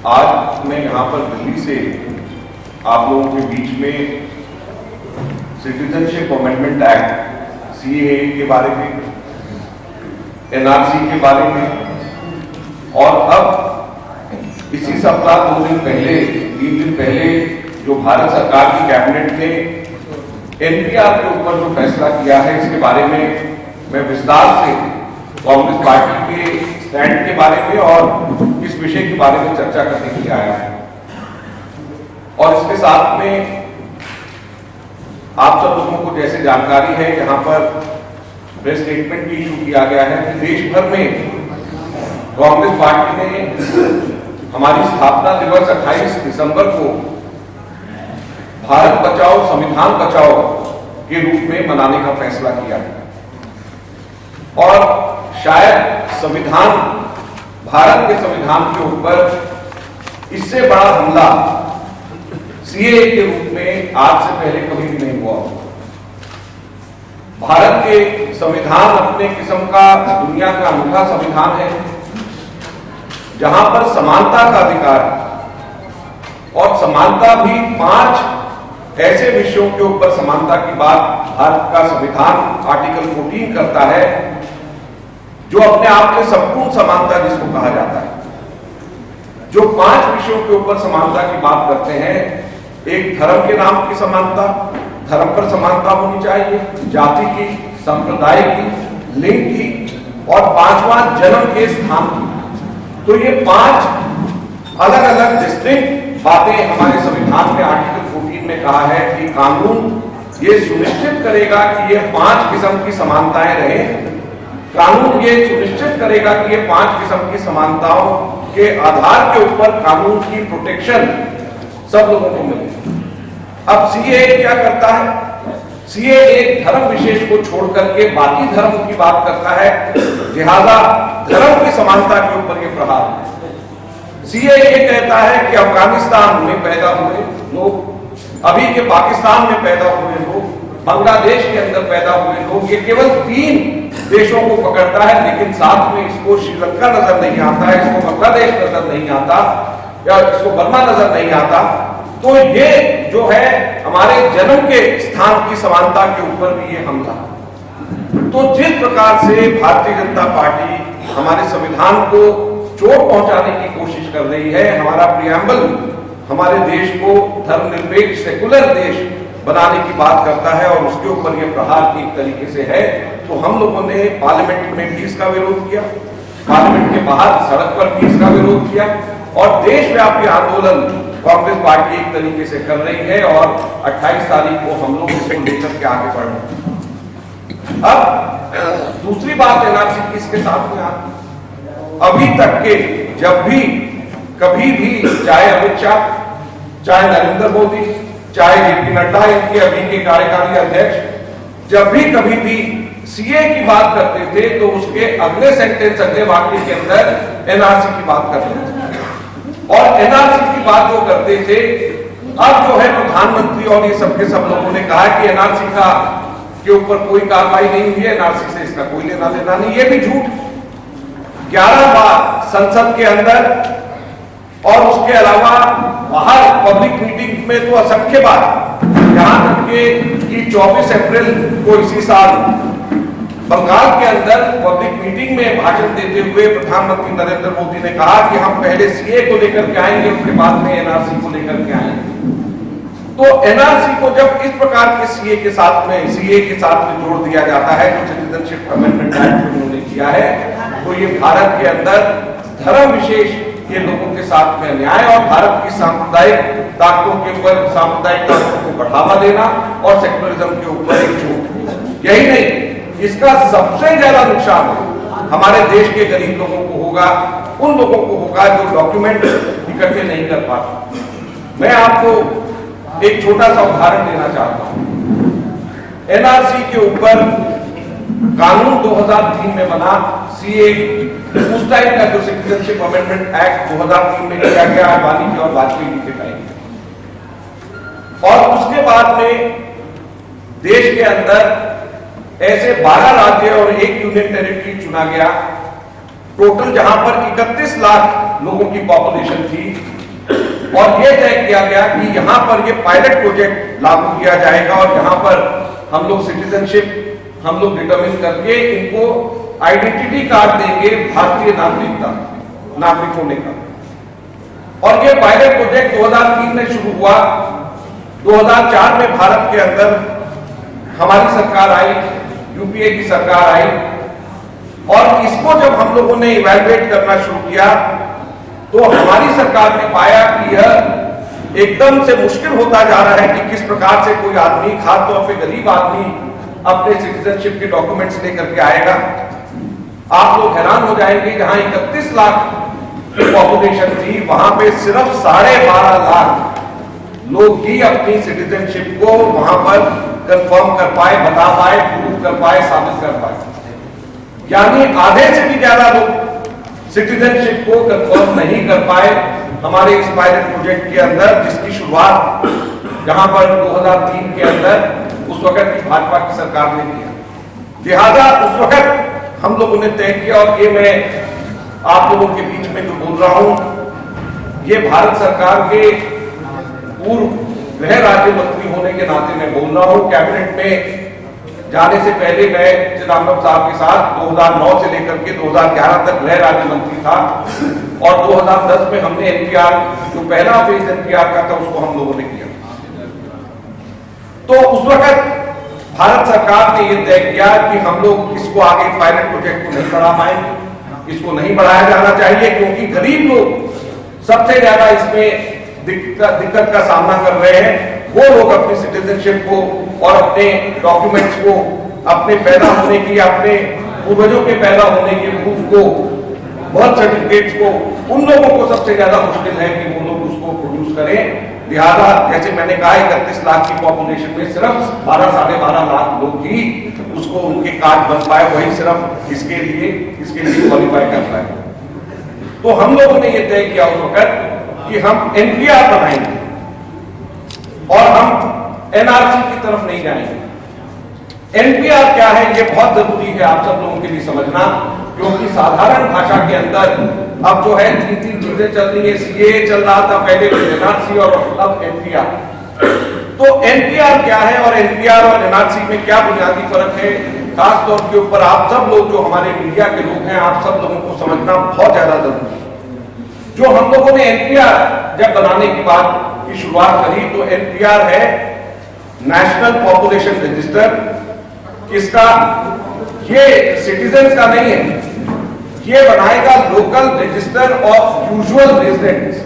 आज मैं यहाँ पर दिल्ली से आप लोगों के बीच में सिटीजनशिप अमेंडमेंट एक्ट सीएए के बारे में, एनआरसी के बारे में और अब इसी सप्ताह 2 दिन पहले 3 दिन पहले जो भारत सरकार की कैबिनेट ने एनपीआर के ऊपर जो फैसला किया है इसके बारे में मैं विस्तार से कांग्रेस पार्टी के स्टैंड के बारे में और इस विषय के बारे में चर्चा करने के लिए आया है। और इसके साथ में आप सब लोगों को जैसे जानकारी है, यहाँ पर प्रेस स्टेटमेंट भी इशू किया गया है कि देश भर में कांग्रेस पार्टी ने हमारी स्थापना दिवस 28 दिसंबर को भारत बचाओ संविधान बचाओ के रूप में मनाने का फैसला किया है। और शायद संविधान, भारत के संविधान के ऊपर इससे बड़ा हमला सीएए के रूप में आज से पहले कभी भी नहीं हुआ। भारत के संविधान अपने किस्म का दुनिया का अनूठा संविधान है, जहां पर समानता का अधिकार है और समानता भी 5 ऐसे विषयों के ऊपर समानता की बात भारत का संविधान आर्टिकल 14 करता है, जो अपने आप में संपूर्ण समानता जिसको कहा जाता है। जो 5 विषयों के ऊपर समानता की बात करते हैं, एक धर्म के नाम की समानता, धर्म पर समानता होनी चाहिए, जाति की, संप्रदाय की, लिंग की और 5वां जन्म के स्थान की। तो ये 5 अलग अलग डिस्टिंक्ट बातें हमारे संविधान में आर्टिकल 14 में कहा है कि कानून ये सुनिश्चित करेगा कि ये 5 किस्म की समानताएं रहें। कानून ये सुनिश्चित करेगा कि ये 5 किस्म की समानताओं के आधार के ऊपर कानून की प्रोटेक्शन सब लोगों को मिले। अब सीएए क्या करता है? सीएए एक धर्म विशेष को छोड़ करके बाकी धर्मों की बात करता है, लिहाजा धर्म की समानता के ऊपर ये प्रहार है। सीएए ये कहता है कि अफगानिस्तान में पैदा हुए लोग, अभी के पाकिस्तान में पैदा हुए लोग, बांग्लादेश के अंदर पैदा हुए लोग, ये केवल 3 देशों को पकड़ता है, लेकिन साथ में इसको श्रीलंका नजर नहीं आता है, इसको बांग्लादेश नजर नहीं आता या इसको बर्मा नजर नहीं आता। तो ये जो है हमारे जन्म के स्थान की समानता के ऊपर भी ये हमला। तो जिस प्रकार से भारतीय जनता पार्टी हमारे संविधान को चोट पहुंचाने की कोशिश कर रही है, हमारा प्रियम्बल हमारे देश को धर्मनिरपेक्ष सेकुलर देश बनाने की बात करता है और उसके ऊपर यह प्रहार एक तरीके से है, तो हम लोगों ने पार्लियामेंट में भी इसका विरोध किया, पार्लियामेंट के बाहर सड़क पर भी इसका विरोध किया और देशव्यापी आंदोलन कांग्रेस पार्टी एक तरीके से कर रही है और 28 तारीख को हम लोग इसको लेकर के आगे बढ़ रहे हैं। अब दूसरी बात एनआरसी की इसके साथ में आती, अभी तक के जब भी कभी भी चाहे अमित शाह, चाहे नरेंद्र मोदी, चाहे जेपी नड्डा इनके अभी के कार्यकारी अध्यक्ष, जब भी कभी भी सीए की बात करते थे तो उसके अगले सेंटेंस, अगले वाक्य के अंदर एनआरसी की बात करते थे। और एनआरसी की बात जो करते थे, अब जो है प्रधानमंत्री और ये सबके सब लोगों ने कहा कि एनआरसी का के ऊपर कोई कार्रवाई नहीं हुई है, एनआरसी से इसका कोई लेना देना नहीं। ये भी झूठ। 11 बार संसद के अंदर और उसके अलावा बाहर पब्लिक मीटिंग में तो असंख्य बार, यहां तक कि 24 अप्रैल को इसी साल बंगाल के अंदर पब्लिक मीटिंग में भाषण देते हुए प्रधानमंत्री नरेंद्र मोदी ने कहा कि हम पहले सीए को लेकर के आएंगे, उसके बाद में एनआरसी को लेकर के आएंगे। तो एनआरसी को जब इस प्रकार के सीए के साथ में जोड़ दिया जाता है, जो सिटीजनशिप अमेंडमेंट एक्ट उन्होंने किया है, तो ये भारत के अंदर धर्म विशेष के लोगों के साथ में अन्याय और भारत की सांप्रदायिक ताकतों के ऊपर, सांप्रदायिक ताकतों को बढ़ावा देना और सेक्युलरिज्म के ऊपर एक चोट। यही नहीं, इसका सबसे ज्यादा नुकसान हमारे देश के गरीब लोगों को होगा, उन लोगों को होगा जो डॉक्यूमेंट इकट्ठे नहीं कर पाते। मैं आपको एक छोटा सा उदाहरण देना चाहता हूं। एनआरसी के ऊपर कानून 2003 में बना, सीए उस टाइम का जो सिटीजनशिप अमेंडमेंट एक्ट 2003 में किया गया अडवाणी जी और वाजपेयी जी के टाइम, और उसके बाद में देश के अंदर ऐसे 12 राज्य और 1 यूनियन टेरिटरी चुना गया। टोटल जहां पर 31 लाख लोगों की पॉपुलेशन थी, और यह तय किया गया कि यहां पर यह पायलट प्रोजेक्ट लागू किया जाएगा और यहां पर हम लोग सिटीजनशिप हम लोग डिटरमिन करके इनको आइडेंटिटी कार्ड देंगे भारतीय नागरिक होने का। और यह पायलट प्रोजेक्ट 2003 में शुरू हुआ। 2004 में भारत के अंदर हमारी सरकार आई, यूपीए की सरकार आई, और इसको जब हम लोगों ने इवैल्यूएट करना शुरू किया तो हमारी सरकार ने पाया कि यह एकदम से मुश्किल होता जा रहा है कि किस प्रकार से कोई आदमी, खासतौर पे गरीब आदमी, अपने सिटीजनशिप के डॉक्यूमेंट्स लेकर के आएगा। आप लोग हैरान हो जाएंगे, जहां 31 लाख की पॉपुलेशन थी वहां पे सिर्फ 12.5 लाख लोग ही अपनी सिटीजनशिप को वहां पर कंफर्म कर पाए, बता पाए, प्रूव कर पाए, साबित कर पाए। यानी आधे से भी ज्यादा लोग सिटीजनशिप को कंफर्म नहीं कर पाए हमारे इस पायलट प्रोजेक्ट के अंदर, जिसकी शुरुआत जहां पर 2003 के अंदर उस वक्त की भाजपा की सरकार ने किया। लिहाजा उस वक्त हम लोगों ने तय किया, और ये मैं आप लोगों के बीच में जो बोल रहा हूं, ये भारत सरकार के पूर्व गृह राज्य मंत्री होने के नाते मैं बोल रहा हूं। कैबिनेट में जाने से पहले मैं चिदम्बरम साहब के साथ 2009 से लेकर के 2011 तक गृह राज्य मंत्री था, और 2010 में हमने एनपीआर, जो पहला फेज एनपीआर का था, उसको हम लोगों ने किया। तो उस वक्त भारत सरकार ने यह तय किया कि हम लोग इसको आगे पायलट प्रोजेक्ट को नहीं बढ़ा पाएंगे, इसको नहीं बढ़ाया जाना चाहिए, क्योंकि गरीब लोग सबसे ज्यादा इसमें दिक्कत का सामना कर रहे हैं। वो लोग अपनी सिटीजनशिप को और अपने डॉक्यूमेंट्स को, अपने पैदा होने की, अपने पूर्वजों के पैदा होने के प्रूफ को, बर्थ सर्टिफिकेट्स को, उन लोगों को सबसे ज्यादा मुश्किल है कि वो लोग उसको प्रोड्यूस करें। लिहाजा जैसे मैंने कहा 31 लाख की पॉपुलेशन में सिर्फ 12-12.5 लाख लोग ही उसको, उनके कार्ड बन पाए, वही सिर्फ इसके लिए क्वालिफाई कर पाए। तो हम लोगों ने यह तय किया उस वक्त कि हम एनपीआर बनाएंगे और हम एनआरसी की तरफ नहीं जाएंगे। एनपीआर क्या है, यह बहुत जरूरी है आप सब लोगों के लिए समझना, क्योंकि साधारण भाषा के अंदर अब जो है 3 चीजें चल रही है। सीए चल रहा था पहले, एनआरसी, और अब एनपीआर। तो एनपीआर क्या है और एनपीआर और एनआरसी में क्या बुनियादी फर्क है, खासतौर के ऊपर आप सब लोग जो हमारे मीडिया के लोग हैं, आप सब लोगों को समझना बहुत ज्यादा जरूरी है। जो हम लोगों ने एनपीआर जब बनाने की बात की शुरुआत करी, तो एनपीआर है नेशनल पॉपुलेशन रजिस्टर। किसका? ये सिटीजन्स का नहीं है, ये बनाएगा local register of usual residents,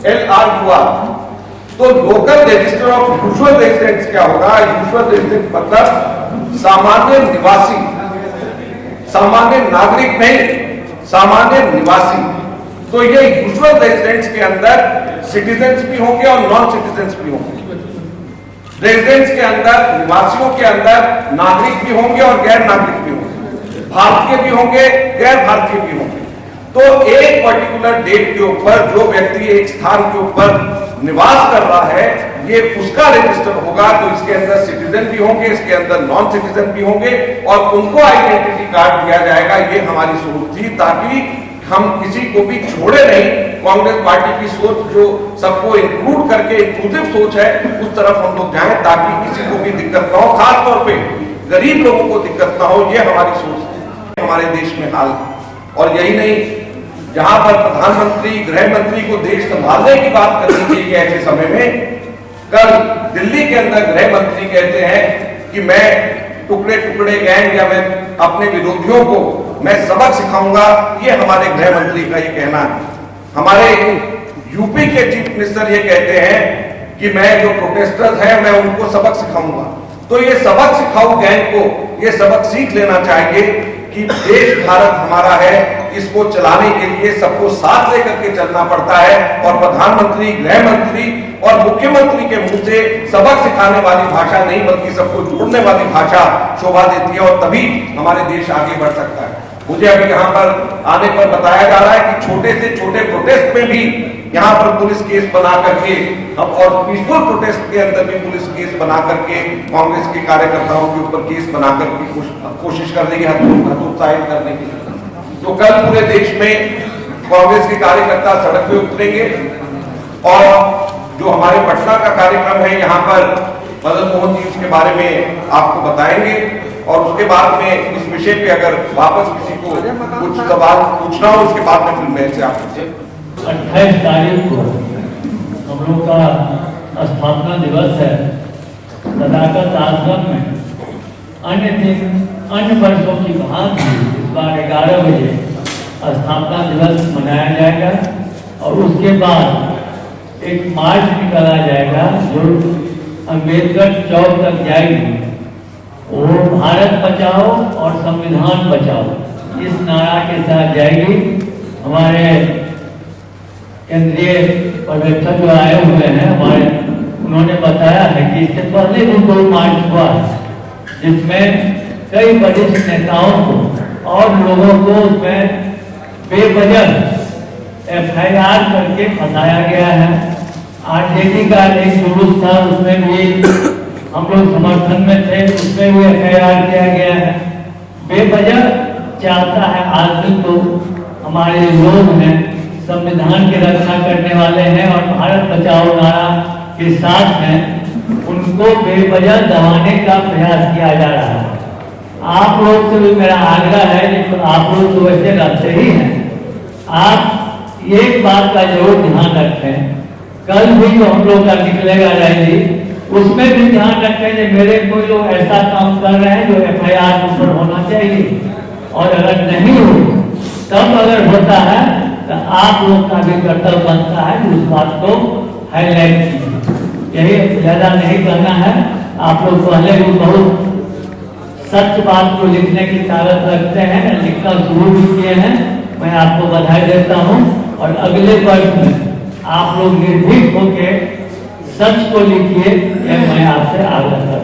LRUR। तो local register of usual residents क्या होगा? यूजुअल रेजिडेंट मतलब सामान्य निवासी, सामान्य नागरिक नहीं, सामान्य निवासी। तो ये यूजुअल रेजिडेंट्स के अंदर सिटीजन्स भी होंगे और नॉन सिटीजन्स भी होंगे। रेजिडेंट्स के अंदर, निवासियों के अंदर नागरिक भी होंगे और गैर नागरिक भी होंगे, भारतीय भी होंगे, गैर भारतीय भी होंगे। तो एक पर्टिकुलर डेट के ऊपर जो व्यक्ति एक स्थान के ऊपर निवास कर रहा है, ये उसका रजिस्टर होगा। तो इसके अंदर सिटीजन भी होंगे, इसके अंदर नॉन सिटीजन भी होंगे, और उनको आइडेंटिटी कार्ड दिया जाएगा। ये हमारी सोच थी, ताकि हम किसी को भी छोड़े नहीं। कांग्रेस पार्टी की सोच जो सबको इंक्लूड करके इंक्लूसिव सोच है, उस तरफ हम लोग जाएं, ताकि किसी को भी दिक्कत ना हो, खासतौर पे गरीब लोगों को दिक्कत ना हो। ये हमारी सोच है हमारे देश में हाल। और यही नहीं, जहां पर प्रधानमंत्री, गृह मंत्री को देश संभालने की बात करनी चाहिए ऐसे समय में, कल दिल्ली के अंदर गृह मंत्री कहते हैं कि मैं टुकड़े टुकड़े गैंग या मैं अपने विरोधियों को मैं सबक सिखाऊंगा। ये हमारे गृह मंत्री का ये कहना है। हमारे यूपी के चीफ मिनिस्टर ये कहते हैं कि मैं जो प्रोटेस्टर्स हैं मैं उनको सबक सिखाऊंगा। तो ये सबक सिखाऊ गैंग को ये सबक सीख लेना चाहिए कि देश भारत हमारा है, इसको चलाने के लिए सबको साथ लेकर के चलना पड़ता है। और प्रधानमंत्री, गृह मंत्री और मुख्यमंत्री के मुंह से सबक सिखाने वाली भाषा नहीं, बल्कि सबको जोड़ने वाली भाषा शोभा देती है, और तभी हमारे देश आगे बढ़ सकता है। मुझे अभी यहाँ पर आने पर बताया जा रहा है कि छोटे से छोटे प्रोटेस्ट में भी यहाँ पर पुलिस केस बना करके, और पीसफुल प्रोटेस्ट के अंदर भी पुलिस केस बना करके कांग्रेस के कार्यकर्ताओं के ऊपर केस बना करके कोशिश कर रही है हतोत्साहित करने की। तो कल पूरे देश में कांग्रेस के कार्यकर्ता सड़क पे उतरेंगे, और जो हमारे पटना का कार्यक्रम है यहाँ पर मदन मोहन जी उसके बारे में आपको बताएंगे, और उसके बाद में इस विषय पे अगर वापस किसी को कुछ सवाल पूछना हो उसके बाद में फिर मैं से आपसे 28 तारीख को हम लोग का स्थापना दिवस है। सदाकत आश्रम में अन्य वर्षों की भांति इस बार 11 बजे स्थापना दिवस मनाया जाएगा और उसके बाद एक मार्च निकाला जाएगा जो अम्बेडकर चौक तक जाएगी। वो भारत बचाओ और संविधान बचाओ इस नारा के साथ जाएगी। हमारे केंद्रीय पर्यवेक्षक जो आए हुए हैं हमारे, उन्होंने बताया है कि इससे पहले भी 2 मार्च हुआ है जिसमें कई वरिष्ठ नेताओं को और लोगों को उसमें बेवजह FIR करके फंसाया गया है। RJD का एक जुलूस था, उसमें भी हम लोग समर्थन में थे, उसमें भी FIR किया गया है। बेवजह चाहता है आदमी को, हमारे लोग हैं संविधान की रक्षा करने वाले हैं और भारत बचाओ नारा के साथ हैं, उनको बेवजह दबाने का प्रयास किया जा रहा है। आप लोग से भी मेरा आग्रह है कि आप लोग तो वैसे रहते ही हैं, आप एक बात का जरूर ध्यान रखें। कल भी जो हम लोग का निकलेगा रैली, उसमें भी ध्यान रखें कि मेरे कोई लोग ऐसा काम कर रहे हैं जो FIR ऊपर होना चाहिए, और अगर नहीं हो तब अगर होता है तो आप लोग का भी कर्तव्य बनता है कि उस बात को हाईलाइट कीजिए। यही ज्यादा नहीं करना है। आप लोग पहले भी बहुत सच बात को लिखने की ताकत रखते हैं, लिखना शुरू भी किए हैं, मैं आपको बधाई देता हूं। और अगले वर्ष में आप लोग निर्भीक होकर सच को लिखिए, यह मैं आपसे आग्रह करता हूं।